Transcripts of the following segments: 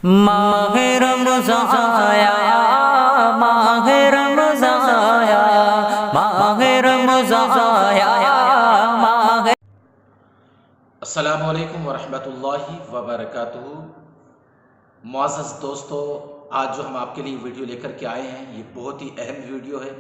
माह रमज़ान आया, माह रमज़ान आया, माह रमज़ान आया, माह। अस्सलामु अलैकुम वरहमतुल्लाहि वबरकातुहू। मुअज़्ज़ज़ दोस्तों, आज जो हम आपके लिए वीडियो लेकर के आए हैं, ये बहुत ही अहम वीडियो है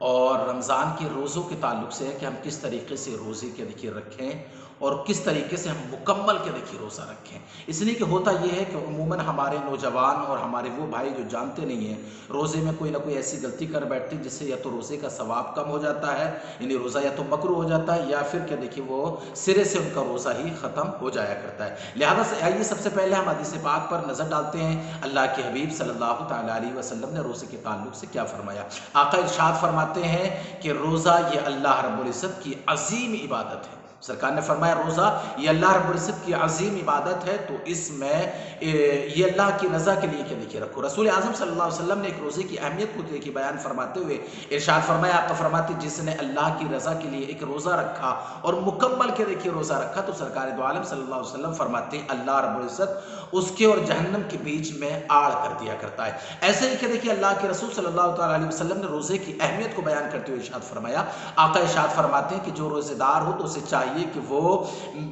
और रमज़ान के रोज़ों के ताल्लुक़ से है कि हम किस तरीके से रोज़े के देखिए रखें और किस तरीके से हम मुकम्मल के देखिए रोज़ा रखें। इसलिए कि होता ये है कि उमूमन हमारे नौजवान और हमारे वो भाई जो जानते नहीं हैं, रोज़े में कोई ना कोई ऐसी गलती कर बैठते हैं जिससे या तो रोज़े का सवाब कम हो जाता है, यानी रोज़ा या तो मकरूह हो जाता है, या फिर क्या देखिए वो सिरे से उनका रोज़ा ही ख़त्म हो जाया करता है। लिहाजा से आइए सबसे पहले हम हदीस पाक पर नज़र डालते हैं। अल्लाह के हबीब सल्लल्लाहु तआला अलैहि वसल्लम ने रोज़े के ताल्लुक़ से क्या फरमाया। आका इरशाद फरमाते हैं कि रोज़ा ये अल्लाह रब्बुल इज़्ज़त की अज़ीम इबादत है। सरकार ने फरमाया रोज़ा ये अल्लाह रब्बुल इज़्ज़त की अज़ीम इबादत है, तो इसमें ये अल्लाह की रज़ा के लिए क्या देखिए रखो। रसूल आज़म सल्लल्लाहु अलैहि वसल्लम ने एक रोज़े की अहमियत को देखिए बयान फरमाते हुए इरशाद फरमाया, आपका फरमाते जिसने अल्लाह की रज़ा के लिए एक रोज़ा रखा और मुकम्मल के देखिए रोज़ा रखा, तो सरकार दो आलम सल्लल्लाहु अलैहि वसल्लम फरमाते हैं अल्लाह रब्बुल इज़्ज़त उसके और जहन्नम के बीच में आड़ कर दिया करता है। ऐसे ही कि देखिए अल्लाह के रसूल सल्लल्लाहु तआला अलैहि वसल्लम ने रोज़े की अहमियत को बयान करते हुए इरशाद फरमाया। आका इरशाद फरमाते हैं कि जो रोज़ेदार हो तो उसे चाहिए कि वो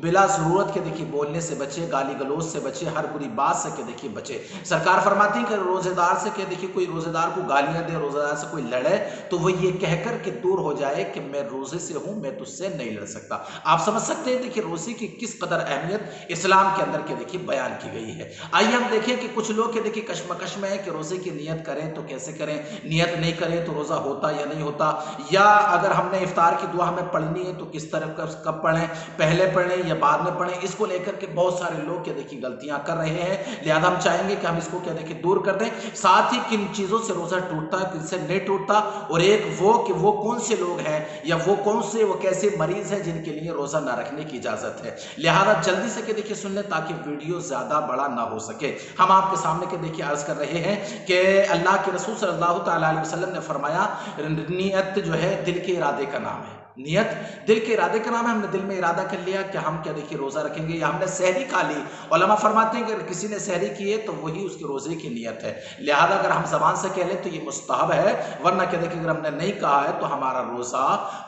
बिला ज़रूरत के देखिए बोलने से बचे, गाली गलौज से बचे, हर बुरी बात से के देखिए बचे। सरकार फरमाती हैं कि रोज़ेदार से के देखिए कोई रोज़ेदार को गालियां दे, रोज़ेदार से कोई लड़े, तो वो ये कहकर के दूर हो जाए कि मैं रोज़े से हूं, मैं तुझसे नहीं लड़ सकता। आप समझ सकते हैं देखिए रोज़े की किस कदर अहमियत इस्लाम के अंदर के देखिए बयान की गई है। आइए हम देखें कि कुछ लोग के देखिए कश्मकश में है कि रोज़े की नियत करें तो कैसे करें, नियत नहीं करें तो रोज़ा होता या नहीं होता, या अगर हमने इफ्तार की दुआ हमें पढ़नी है तो किस तरह कब पढ़ें, पहले पढ़ें या बाद में पढ़ें। इसको लेकर के बहुत सारे लोग क्या देखिए गलतियां कर रहे हैं। लिहाजा हम चाहेंगे कि हम इसको क्या देखिए दूर कर दें। साथ ही किन चीज़ों से रोज़ा टूटता है, किनसे नहीं टूटता, और एक वो कि वो कौन से लोग हैं या वो कौन से वो कैसे मरीज़ हैं जिनके लिए रोज़ा ना रखने की इजाज़त है। लिहाजा जल्दी से के देखिए सुन लें ताकि वीडियो ज़्यादा बड़ा ना हो सके। हम आपके सामने के देखिए अर्ज़ कर रहे हैं कि अल्लाह के रसूल सल्लल्लाहु तआला अलैहि वसल्लम ने फरमाया नियत जो है दिल के इरादे का नाम है। नियत दिल के इरादे का नाम है। हमने दिल में इरादा कर लिया कि हम क्या देखिए रोज़ा रखेंगे, या हमने सहरी खा ली। उलमा फरमाते हैं कि किसी ने सहरी की है तो वही उसके रोज़े की नियत है। लिहाजा अगर हम ज़बान से कह लें तो ये मुस्तहब है, वरना क्या देखिए अगर हमने नहीं कहा है तो हमारा रोज़ा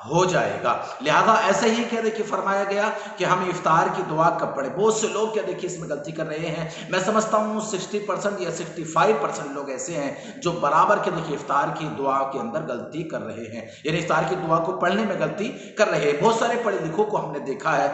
हो जाएगा। लिहाजा ऐसे ही क्या देखिए फरमाया गया कि हम इफ्तार की दुआ कब पढ़े। बहुत से लोग क्या देखिए इसमें गलती कर रहे हैं। मैं समझता हूँ 60% या 65% लोग ऐसे हैं जो बराबर के देखिए इफ्तार की दुआ के अंदर गलती कर रहे हैं, यानी इफ्तार की दुआ को पढ़ने में गलती कर रहे हैं। बहुत सारे पढ़े लिखों को हमने देखा है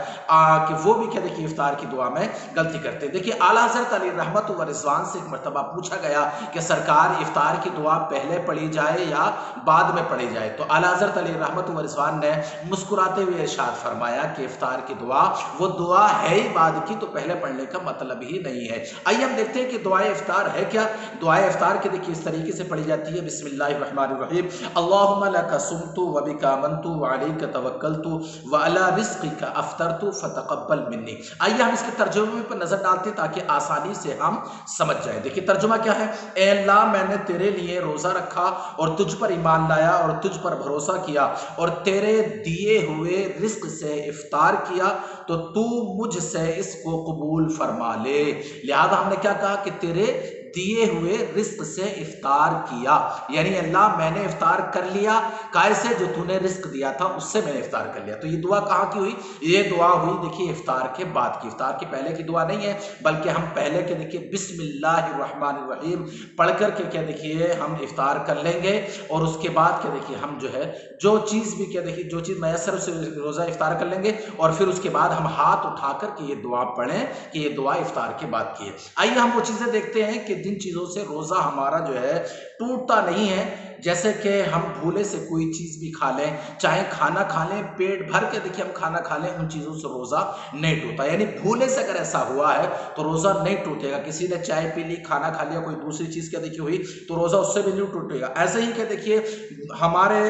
कि वो भी क्या देखिए इफ्तार की दुआ में गलती करते हैं। देखिए आला हज़रत अली रहमत व रिज़वान से एक मरतबा पूछा गया कि सरकार इफ्तार की दुआ पहले पढ़ी जाए या बाद में पढ़ी जाए, तो आला हज़रत अली रहमत व रिज़वान ने मुस्कुराते हुए इरशाद फरमाया कि इफ्तार की दुआ वो दुआ है ही बाद की, तो पहले पढ़ने का मतलब ही नहीं है। आइए हम देखते हैं कि दुआए इफ्तार है क्या। दुआए इफ्तार के देखिए इस तरीके से पढ़ी जाती है, बिस्मिल्लाहिर्रहमानिर्रहीम, अल्लाहुम्मा लका सुम्तु व बिका आमन्तु व अलैका तवक्कलतु व अला रिज़्क़िका अफ़्तरतु फ़तक़ब्बल मिन्नी। आइए हम इसके तर्जुमे पर नजर डालते हैं ताकि आसानी से हम समझ जाएं। देखिए तर्जुमा क्या है। ए अल्लाह, मैंने तेरे लिए रोज़ा रखा और तुझ पर ईमान लाया और तुझ पर भरोसा किया और तेरे दिए हुए रिज़्क़ से इफ्तार किया, तो तू मुझसे इसको कबूल फरमा ले। लिहाजा हमने क्या कहा कि तेरे दिए हुए रिज़्क़ से इफ्तार किया, यानी अल्लाह मैंने इफ्तार कर लिया काय से, जो तूने रिज़्क़ दिया था उससे मैंने इफ्तार कर लिया। तो ये दुआ कहाँ की हुई, ये दुआ हुई देखिए इफ्तार के बाद की। इफ्तार के पहले की दुआ नहीं है, बल्कि हम पहले के देखिए बिस्मिल्लाहिर्रहमानिर्रहीम पढ़ कर के क्या देखिए हम इफ्तार कर लेंगे, और उसके बाद क्या देखिए हम जो है जो चीज़ भी क्या देखिए जो चीज़ मैसर उसे रोज़ा इफ्तार कर लेंगे, और फिर उसके बाद हम हाथ उठा कर के ये दुआ पढ़ें कि ये दुआ इफ्तार के बाद की है। आइए हम वो चीज़ें देखते हैं कि जिन चीज़ों से रोज़ा हमारा जो है टूटता नहीं है, जैसे कि हम भूले से कोई चीज़ भी खा लें, चाहे खाना खा लें, पेट भर के देखिए हम खाना खा लें, उन चीज़ों से रोज़ा नहीं टूटा। यानी भूले से अगर ऐसा हुआ है तो रोज़ा नहीं टूटेगा। किसी ने चाय पी ली, खाना खा लिया, कोई दूसरी चीज़ क्या देखिए हुई, तो रोज़ा उससे भी नहीं टूटेगा। ऐसे ही क्या देखिए हमारे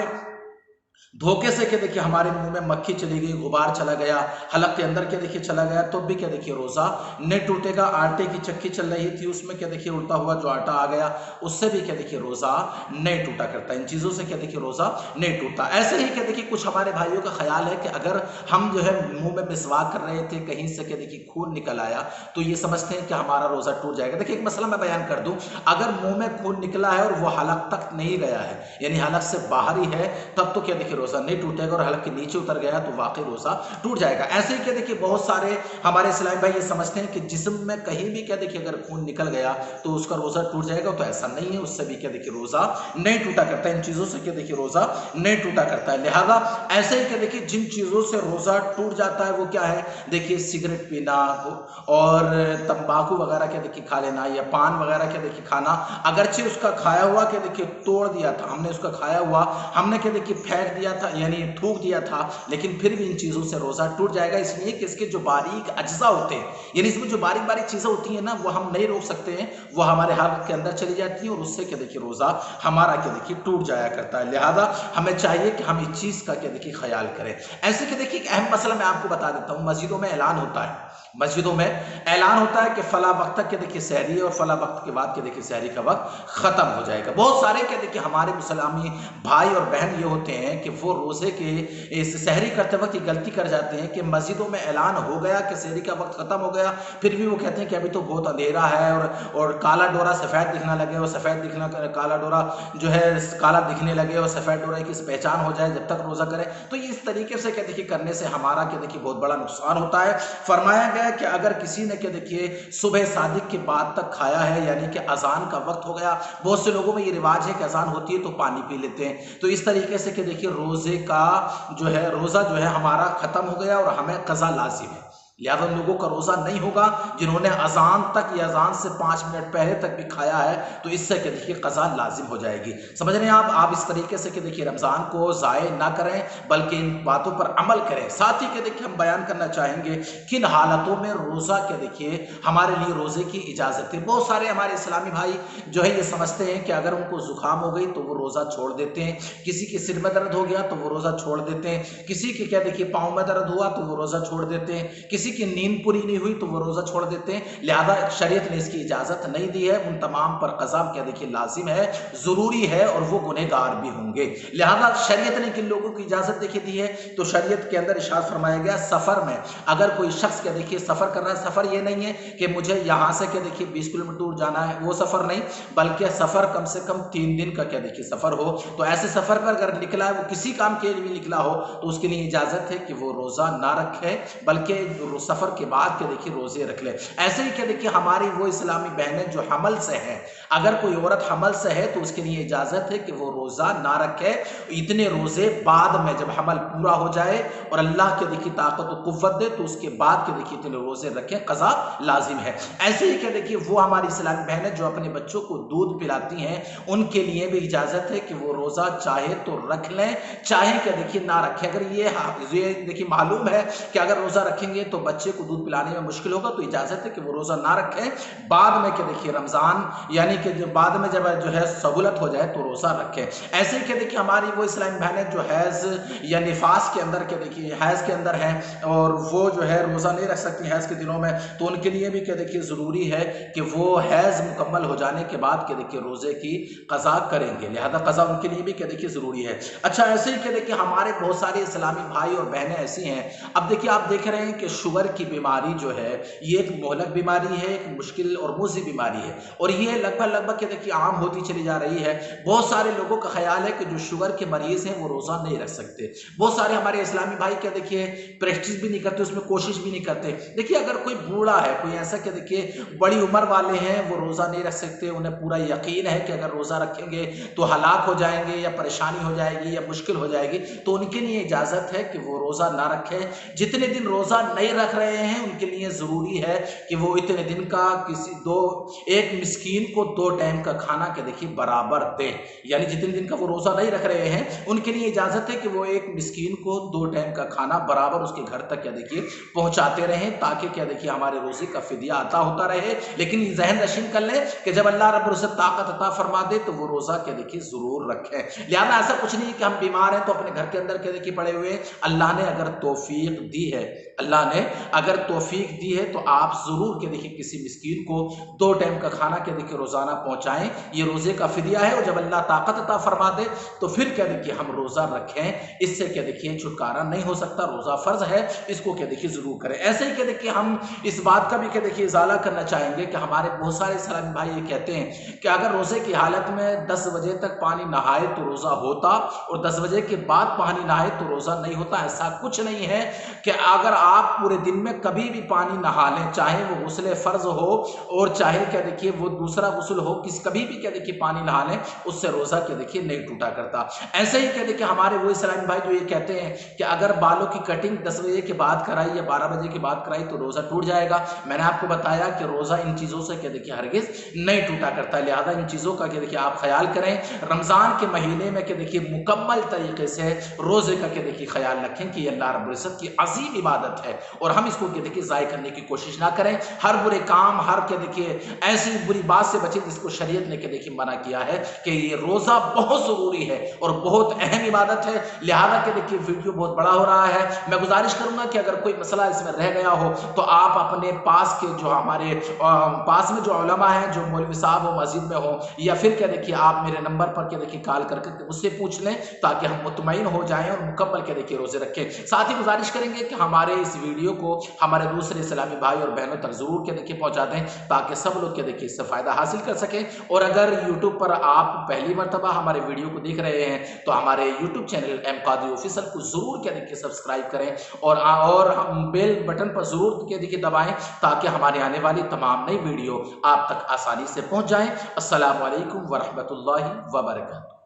धोखे से क्या देखिए हमारे मुंह में मक्खी चली गई, गुबार चला गया, हलक के अंदर क्या देखिए चला गया, तो भी क्या देखिए रोजा नहीं टूटेगा। आटे की चक्की चल रही थी, उसमें क्या देखिए उल्टा हुआ जो आटा आ गया, उससे भी क्या देखिए रोजा नहीं टूटा करता। इन चीजों से क्या देखिए रोजा नहीं टूटता। ऐसे ही क्या देखिए कुछ हमारे भाइयों का ख्याल है कि अगर हम जो है मुंह में मिसवाक कर रहे थे, कहीं से क्या देखिए खून निकल आया, तो ये समझते हैं कि हमारा रोजा टूट जाएगा। देखिए एक मसला मैं बयान कर दूं, अगर मुंह में खून निकला है और वो हलक तक नहीं गया है, यानी हलक से बाहर ही है, तब तो क्या देखिए रोजा नहीं टूटेगा, और हलक के नीचे उतर गया तो वाकई रोजा टूट जाएगा। ऐसे ही क्या देखिए बहुत सारे हमारे इस्लामी भाई ये समझते हैं कि जिस्म में कहीं भी क्या देखिए अगर खून निकल गया तो उसका रोजा टूट जाएगा, तो ऐसा नहीं है, उससे भी क्या देखिए रोजा नहीं टूटा करता। इन चीजों से क्या देखिए रोजा नहीं टूटा करता है। लिहाजा ऐसे ही क्या देखिए जिन चीजों से रोजा टूट जाता है वो क्या है, देखिए सिगरेट पीना और तंबाकू वगैरह क्या देखिए खा लेना, या पान वगैरह क्या देखिए खाना, अगरचे उसका खाया हुआ क्या देखिए तोड़ दिया था हमने, उसका खाया हुआ हमने क्या देखिए फेंक दिया था, यानी थूक दिया था, लेकिन फिर भी इन चीजों से रोजा टूट जाएगा। इसलिए कि इसके जो बारीक अज्जा होते हैं, यानी इसमें जो बारीक बारीक चीजें होती हैं ना, वो हम नहीं रोक सकते हैं, वो हमारे हाथ के अंदर चली जाती है, और उससे क्या देखिए रोजा हमारा क्या देखिए टूट जाया करता है। लिहाजा हमें चाहिए कि हम इस चीज का क्या देखिए ख्याल करें। ऐसे कि देखिए एक अहम मसला मैं आपको बता देता हूं, मस्जिदों में ऐलान होता है, मस्जिदों में ऐलान होता है कि फला वक्त तक के देखिए सहरी है, और फला वक्त के बाद के देखिए सहरी का वक्त खत्म हो जाएगा। बहुत सारे क्या देखिए हमारे मुसलमानी भाई और बहन ये होते हैं कि वो रोजे के इस सहरी करते वक्त ये गलती कर जाते हैं कि मस्जिदों में ऐलान हो गया कि सहरी का वक्त खत्म हो गया, फिर भी वो कहते हैं कि अभी तो बहुत अंधेरा है, और काला डोरा सफेद दिखना लगे, और सफेद दिखना काला डोरा जो है काला दिखने लगे, और सफेद डोरा की पहचान हो जाए जब तक रोजा करे। तो इस तरीके से क्या देखिए करने से हमारा क्या देखिए बहुत बड़ा नुकसान होता है। फरमाया गया कि अगर किसी ने क्या देखिए सुबह सादिक के बाद तक खाया है, यानी कि अजान का वक्त हो गया, बहुत से लोगों में ये रिवाज है कि अजान होती है तो पानी पी लेते हैं, तो इस तरीके से क्या देखिए रोजे का जो है रोजा जो है हमारा खत्म हो गया और हमें कज़ा लाजिम है। लिहाजा लोगों का रोजा नहीं होगा जिन्होंने अजान तक या अजान से 5 मिनट पहले तक भी खाया है, तो इससे क्या देखिए कज़ा लाजिम हो जाएगी। समझ रहे हैं आप इस तरीके से क्या देखिए रमजान को ज़ाय ना करें, बल्कि इन बातों पर अमल करें। साथ ही क्या देखिए हम बयान करना चाहेंगे किन हालातों में रोजा क्या देखिए हमारे लिए रोजे की इजाजत है। बहुत सारे हमारे इस्लामी भाई जो है ये समझते हैं कि अगर उनको जुकाम हो गई तो वो रोजा छोड़ देते हैं, किसी के सिर में दर्द हो गया तो वो रोजा छोड़ देते हैं, किसी के क्या देखिए पाँव में दर्द हुआ तो वो रोजा छोड़ देते हैं, किसी की नींद पूरी नहीं हुई तो वो रोजा छोड़ देते हैं। लिहाजा शरीयत ने इसकी इजाजत नहीं दी है, उन तमाम पर कज़ा क्या देखिए लाजिम है, जरूरी है, और वो गुनहगार भी होंगे। लिहाजा शरीयत ने किन लोगों की इजाजत देखी दी है, तो शरीयत के अंदर इरशाद फरमाया गया सफर में अगर कोई शख्स क्या देखिए सफर कर रहा है, सफर ये नहीं है कि मुझे यहां से क्या देखिए 20 किलोमीटर दूर जाना है, वो सफर नहीं, बल्कि सफर कम से कम 3 दिन का क्या देखिए सफर हो, तो ऐसे सफर पर अगर निकला है, वो किसी काम के लिए निकला हो, तो उसके लिए इजाजत है कि वो रोजा ना रखे, बल्कि सफर के बाद के देखिए रोजे रख ले। ऐसे ही क्या देखिए हमारी वो इस्लामी बहनें जो हमल से हैं, अगर कोई औरत हमल से है तो उसके लिए इजाजत है कि वो रोजा ना रखे, इतने रोजे बाद में जब हमल पूरा हो जाए और अल्लाह के देखिए ताकत और कुव्वत दे तो उसके बाद के देखिए इतने रोजे रखें, कज़ा लाजिम है। ऐसे ही क्या देखिए वो हमारी इस्लामी बहनें जो अपने बच्चों को दूध पिलाती हैं, उनके लिए भी इजाजत है कि वो रोजा चाहे तो रख लें, चाहे क्या देखिए ना रखें। अगर ये देखिए मालूम है कि अगर रोजा रखेंगे तो बच्चे को दूध पिलाने में मुश्किल होगा, तो इजाजत है कि वो रोजा ना रखें, बाद में क्या देखिए रमजान यानी कि बाद में जब जो है सहूलत हो जाए तो रोजा रखें। ऐसे क्या देखिए हमारी वो इस्लामी बहनें जो हैज या निफास के अंदर क्या देखिए हैज के अंदर हैं और वो जो है रोजा नहीं रख सकती हैज के दिनों में, तो उनके लिए भी क्या देखिए जरूरी है कि वो हैज मुकम्मल हो जाने के बाद क्या देखिए रोजे की कज़ा करेंगे। लिहाजा कज़ा उनके लिए भी क्या देखिए जरूरी है। अच्छा ऐसे ही क्या देखिए हमारे बहुत सारे इस्लामी भाई और बहनें ऐसी हैं, अब देखिए आप देख रहे हैं कि शुगर की बीमारी जो है ये एक मोहलक बीमारी है, एक मुश्किल और मुज़ी बीमारी है, और ये लगभग क्या देखिए आम होती चली जा रही है। बहुत सारे लोगों का ख्याल है कि जो शुगर के मरीज हैं वो रोजा नहीं रख सकते। बहुत सारे हमारे इस्लामी भाई क्या देखिए प्रैक्टिस भी नहीं करते, उसमें कोशिश भी नहीं करते। देखिए अगर कोई बूढ़ा है, कोई ऐसा क्या देखिए बड़ी उम्र वाले हैं, वो रोजा नहीं रख सकते, उन्हें पूरा यकीन है कि अगर रोजा रखेंगे तो हलाक हो जाएंगे या परेशानी हो जाएगी या मुश्किल हो जाएगी, तो उनके लिए इजाजत है कि वो रोजा ना रखें। जितने दिन रोजा नहीं रख रख रहे हैं उनके लिए ज़रूरी है कि वो इतने दिन का एक मिस्कीन को 2 टाइम का खाना के देखिए बराबर दें। यानी जितने दिन का वो रोज़ा नहीं रख रहे हैं उनके लिए इजाज़त है कि वो एक मिस्कीन को 2 टाइम का खाना बराबर उसके घर तक क्या देखिए पहुंचाते रहें, ताकि क्या देखिए हमारे रोज़े का फिदिया अता होता रहे। लेकिन जहन नशीन कर लें कि जब अल्लाह रब्बुल इज़्ज़त ताकत अता फरमा दे तो वो रोज़ा क्या देखिए ज़रूर रखें। लिहाजा ऐसा कुछ नहीं कि हम बीमार हैं तो अपने घर के अंदर क्या देखिए पड़े हुए हैं। अल्लाह ने अगर तौफीक दी है, अल्लाह ने अगर तौफीक दी है तो आप ज़रूर के देखिए किसी मिस्कीन को 2 टाइम का खाना के देखिए रोज़ाना पहुंचाएं। ये रोज़े का फिदिया है और जब अल्लाह ताकत अता फरमा दे तो फिर क्या देखिए हम रोज़ा रखें। इससे क्या देखिए छुटकारा नहीं हो सकता, रोज़ा फ़र्ज है, इसको क्या देखिए ज़रूर करें। ऐसे ही क्या देखिए हम इस बात का भी क्या देखिए इजाला करना चाहेंगे कि हमारे बहुत सारे इस्लामी भाई ये कहते हैं कि अगर रोज़े की हालत में 10 बजे तक पानी नहाए तो रोज़ा होता और 10 बजे के बाद पानी नहाए तो रोज़ा नहीं होता। ऐसा कुछ नहीं है कि अगर आप पूरे दिन में कभी भी पानी नहा लें, चाहे वो गुस्ल फ़र्ज हो और चाहे क्या देखिए वो दूसरा गुस्ल हो, कभी भी क्या देखिए पानी नहा लें, उससे रोज़ा क्या देखिए नहीं टूटा करता। ऐसे ही क्या देखिए हमारे वो इस्लामी भाई जो ये कहते हैं कि अगर बालों की कटिंग 10 बजे के बाद कराई या 12 बजे के बाद कराई तो रोज़ा टूट जाएगा। मैंने आपको बताया कि रोज़ा इन चीज़ों से क्या देखिए हरगिज़ नहीं टूटा करता। लिहाजा इन चीज़ों का क्या देखिए आप ख्याल करें। रमज़ान के महीने में क्या देखिए मुकम्मल तरीके से रोज़े का क्या देखिए ख्याल रखें कि अल्लाह रब्बुल इज़्ज़त की अजीम इबादत है और हम इसको क्या देखिए ज़ाय करने की कोशिश ना करें। हर बुरे काम, हर क्या देखिए ऐसी बुरी बात से बचें जिसको शरीयत ने क्या देखिए मना किया है कि ये रोज़ा बहुत ज़रूरी है और बहुत अहम इबादत है। लिहाजा के देखिए वीडियो बहुत बड़ा हो रहा है। मैं गुजारिश करूंगा कि अगर कोई मसला इसमें रह गया हो तो आप अपने पास के जो हमारे पास में जो उलमा हैं, जो मौलवी साहब हो मस्जिद में हो, या फिर क्या देखिए आप मेरे नंबर पर क्या देखिए कॉल करके उससे पूछ लें ताकि हम मुतमईन हो जाएं और मुकम्मल क्या देखिए रोजे रखें। साथ ही गुजारिश करेंगे कि हमारे इस वीडियो को हमारे दूसरे इस्लामी भाई और बहनों तक जरूर क्या देखिए पहुंचा दें ताकि सब लोग क्या देखिए इससे फायदा हासिल कर सकें। और अगर यूट्यूब पर आप पहली मरतबा हमारे वीडियो को देख रहे हैं तो हमारे YouTube channel M Qadri official को जरूर क्या देखिए सब्सक्राइब करें और बेल बटन पर जरूर क्या देखिए दबाएं ताकि हमारे आने वाली तमाम नई वीडियो आप तक आसानी से पहुंच जाएं। अस्सलामु अलैकुम वरहमतुल्लाहि वबरकातुहू।